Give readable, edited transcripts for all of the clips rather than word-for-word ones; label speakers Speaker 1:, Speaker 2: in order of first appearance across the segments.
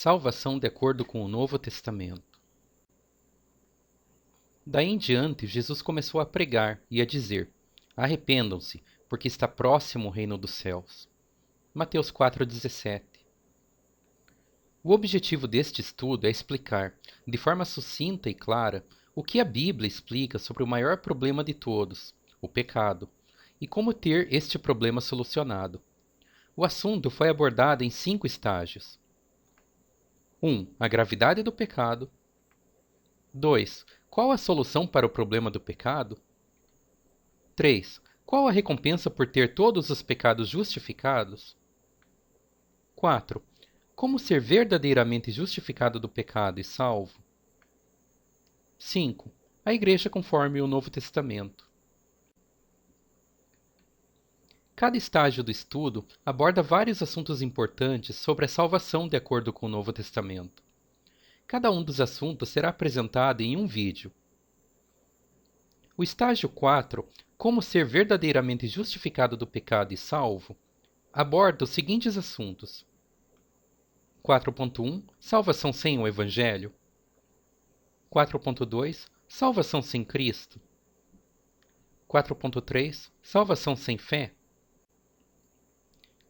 Speaker 1: Salvação de acordo com o Novo Testamento. Daí em diante, Jesus começou a pregar e a dizer: Arrependam-se, porque está próximo o reino dos céus. Mateus 4,17. O objetivo deste estudo é explicar, de forma sucinta e clara, o que a Bíblia explica sobre o maior problema de todos, o pecado, e como ter este problema solucionado. O assunto foi abordado em 5 estágios. 1. A gravidade do pecado. 2. Qual a solução para o problema do pecado? 3. Qual a recompensa por ter todos os pecados justificados? 4. Como ser verdadeiramente justificado do pecado e salvo? 5. A Igreja conforme o Novo Testamento. Cada estágio do estudo aborda vários assuntos importantes sobre a salvação de acordo com o Novo Testamento. Cada um dos assuntos será apresentado em um vídeo. O estágio 4, como ser verdadeiramente justificado do pecado e salvo, aborda os seguintes assuntos. 4.1 Salvação sem o Evangelho. 4.2 Salvação sem Cristo. 4.3 Salvação sem fé.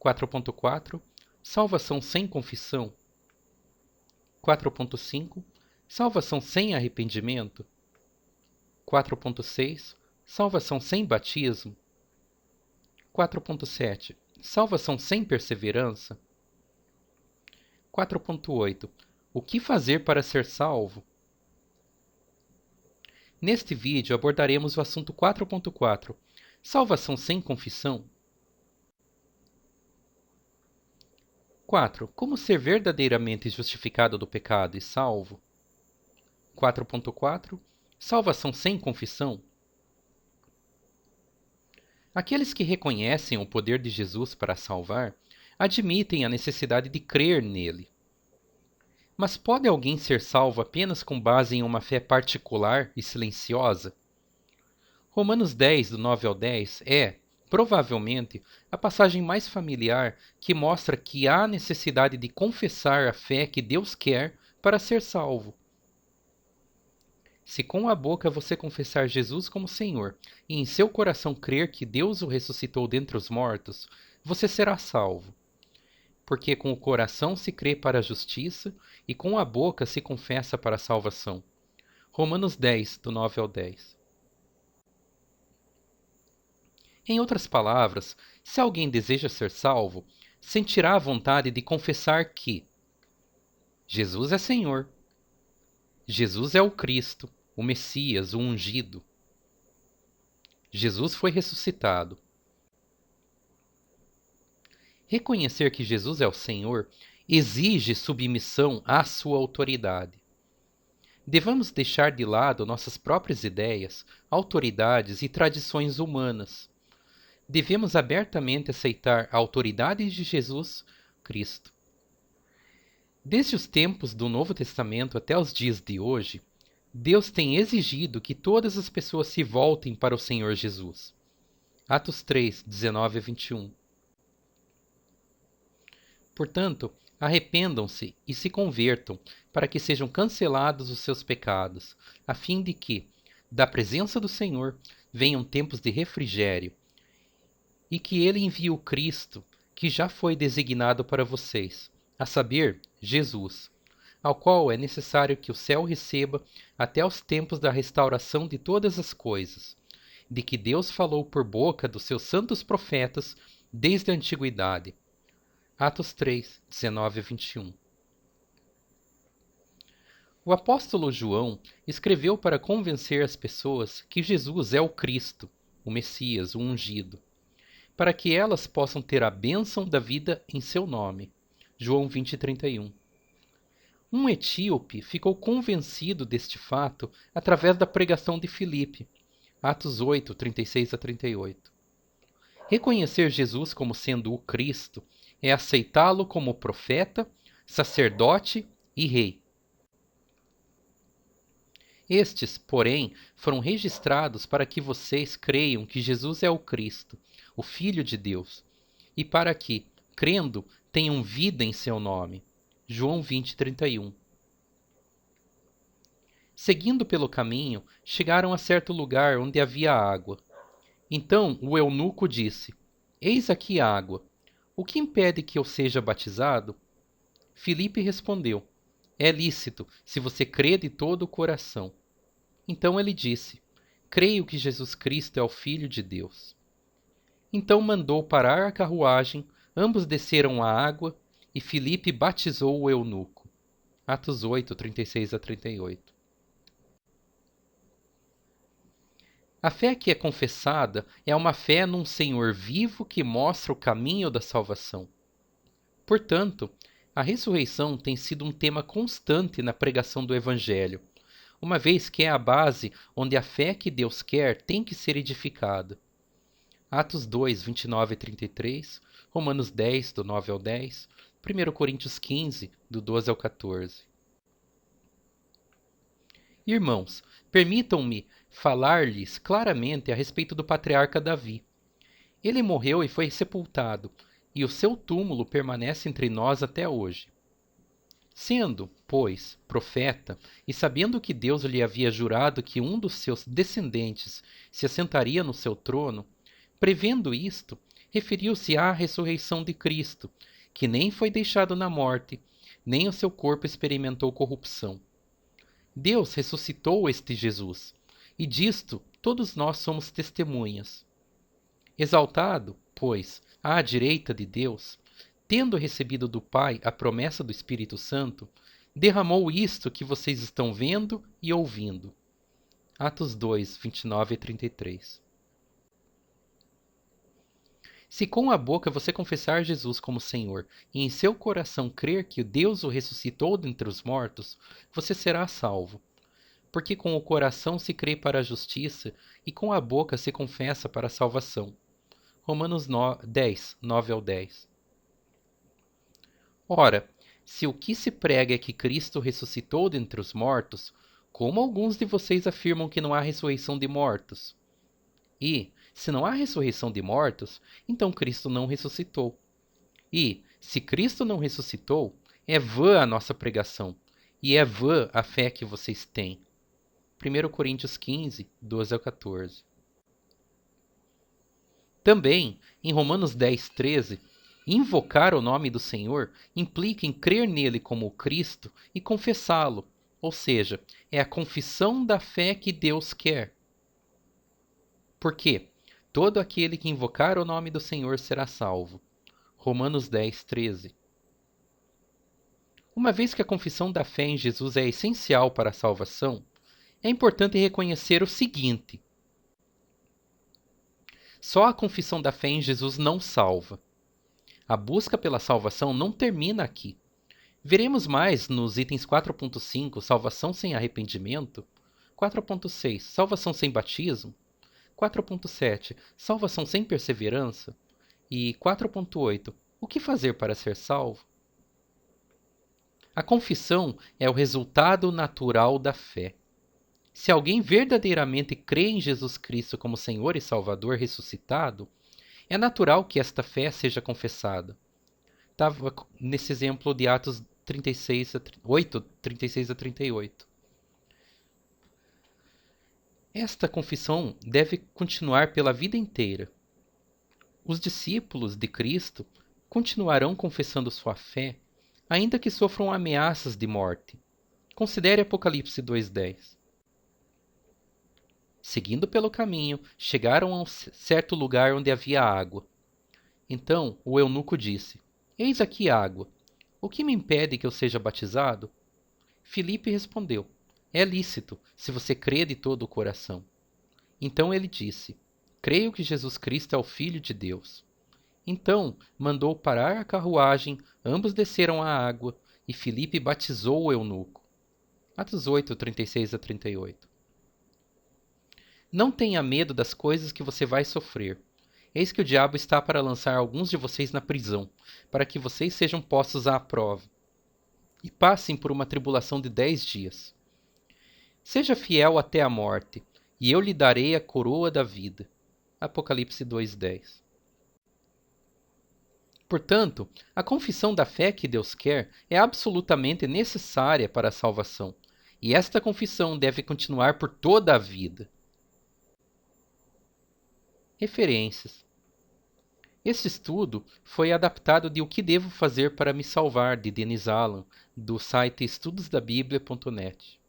Speaker 1: 4.4 Salvação sem confissão. 4.5 Salvação sem arrependimento. 4.6 Salvação sem batismo. 4.7 Salvação sem perseverança. 4.8 O que fazer para ser salvo? Neste vídeo abordaremos o assunto 4.4 Salvação sem confissão. 4. Como ser verdadeiramente justificado do pecado e salvo? 4.4 Salvação sem confissão. Aqueles que reconhecem o poder de Jesus para salvar, admitem a necessidade de crer nele. Mas pode alguém ser salvo apenas com base em uma fé particular e silenciosa? Romanos 10, do 9 ao 10, é, provavelmente, a passagem mais familiar que mostra que há necessidade de confessar a fé que Deus quer para ser salvo. Se com a boca você confessar Jesus como Senhor e em seu coração crer que Deus o ressuscitou dentre os mortos, você será salvo. Porque com o coração se crê para a justiça e com a boca se confessa para a salvação. Romanos 10, do 9 ao 10. Em outras palavras, se alguém deseja ser salvo, sentirá a vontade de confessar que Jesus é Senhor, Jesus é o Cristo, o Messias, o ungido. Jesus foi ressuscitado. Reconhecer que Jesus é o Senhor exige submissão à sua autoridade. Devemos deixar de lado nossas próprias ideias, autoridades e tradições humanas. Devemos abertamente aceitar a autoridade de Jesus Cristo. Desde os tempos do Novo Testamento até os dias de hoje, Deus tem exigido que todas as pessoas se voltem para o Senhor Jesus. Atos 3, 19 a 21. Portanto, arrependam-se e se convertam, para que sejam cancelados os seus pecados, a fim de que, da presença do Senhor, venham tempos de refrigério, e que Ele envie o Cristo, que já foi designado para vocês, a saber, Jesus, ao qual é necessário que o céu receba até os tempos da restauração de todas as coisas, de que Deus falou por boca dos seus santos profetas desde a antiguidade. Atos 3, 19 a 21. O apóstolo João escreveu para convencer as pessoas que Jesus é o Cristo, o Messias, o ungido, para que elas possam ter a bênção da vida em seu nome. João 20, 31. Um etíope ficou convencido deste fato através da pregação de Filipe. Atos 8, 36 a 38. Reconhecer Jesus como sendo o Cristo é aceitá-lo como profeta, sacerdote e rei. Estes, porém, foram registrados para que vocês creiam que Jesus é o Cristo, o Filho de Deus, e para que, crendo, tenham vida em seu nome. João 20:31. Seguindo pelo caminho, chegaram a certo lugar onde havia água. Então o eunuco disse: Eis aqui a água. O que impede que eu seja batizado? Filipe respondeu: É lícito, se você crê de todo o coração. Então ele disse: Creio que Jesus Cristo é o Filho de Deus. Então mandou parar a carruagem, ambos desceram à água, e Filipe batizou o eunuco. Atos 8, 36 a 38. A fé que é confessada é uma fé num Senhor vivo que mostra o caminho da salvação. Portanto, a ressurreição tem sido um tema constante na pregação do Evangelho, uma vez que é a base onde a fé que Deus quer tem que ser edificada. Atos 2, 29 e 33, Romanos 10, do 9 ao 10, 1 Coríntios 15, do 12 ao 14. Irmãos, permitam-me falar-lhes claramente a respeito do patriarca Davi. Ele morreu e foi sepultado, e o seu túmulo permanece entre nós até hoje. Sendo, pois, profeta, e sabendo que Deus lhe havia jurado que um dos seus descendentes se assentaria no seu trono, prevendo isto, referiu-se à ressurreição de Cristo, que nem foi deixado na morte, nem o seu corpo experimentou corrupção. Deus ressuscitou este Jesus, e disto todos nós somos testemunhas. Exaltado, pois, à direita de Deus, tendo recebido do Pai a promessa do Espírito Santo, derramou isto que vocês estão vendo e ouvindo. Atos 2, 29 e 33. Se com a boca você confessar Jesus como Senhor e em seu coração crer que Deus o ressuscitou dentre os mortos, você será salvo. Porque com o coração se crê para a justiça e com a boca se confessa para a salvação. Romanos 10, 9 ao 10. Ora, se o que se prega é que Cristo ressuscitou dentre os mortos, como alguns de vocês afirmam que não há ressurreição de mortos? E, se não há ressurreição de mortos, então Cristo não ressuscitou. E, se Cristo não ressuscitou, é vã a nossa pregação, e é vã a fé que vocês têm. 1 Coríntios 15, 12 ao 14. Também, em Romanos 10, 13, invocar o nome do Senhor implica em crer nele como o Cristo e confessá-lo, ou seja, é a confissão da fé que Deus quer. Por quê? Todo aquele que invocar o nome do Senhor será salvo. Romanos 10, 13. Uma vez que a confissão da fé em Jesus é essencial para a salvação, é importante reconhecer o seguinte: só a confissão da fé em Jesus não salva. A busca pela salvação não termina aqui. Veremos mais nos itens 4.5, salvação sem arrependimento, 4.6, salvação sem batismo, 4.7, salvação sem perseverança e 4.8, o que fazer para ser salvo? A confissão é o resultado natural da fé. Se alguém verdadeiramente crê em Jesus Cristo como Senhor e Salvador ressuscitado, é natural que esta fé seja confessada. Estava nesse exemplo de Atos 8, 36 a 38. Esta confissão deve continuar pela vida inteira. Os discípulos de Cristo continuarão confessando sua fé, ainda que sofram ameaças de morte. Considere Apocalipse 2:10. Seguindo pelo caminho, chegaram a um certo lugar onde havia água. Então o eunuco disse: Eis aqui água. O que me impede que eu seja batizado? Filipe respondeu: É lícito, se você crê de todo o coração. Então ele disse: Creio que Jesus Cristo é o Filho de Deus. Então mandou parar a carruagem, ambos desceram à água, e Filipe batizou o eunuco. Atos 8, 36 a 38. Não tenha medo das coisas que você vai sofrer. Eis que o diabo está para lançar alguns de vocês na prisão, para que vocês sejam postos à prova, e passem por uma tribulação de 10 dias. Seja fiel até a morte, e eu lhe darei a coroa da vida. Apocalipse 2:10. Portanto, a confissão da fé que Deus quer é absolutamente necessária para a salvação, e esta confissão deve continuar por toda a vida. Referências. Este estudo foi adaptado de O que Devo Fazer para Me Salvar, de Dennis Allen, do site estudosdabiblia.net.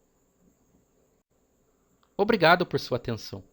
Speaker 1: Obrigado por sua atenção.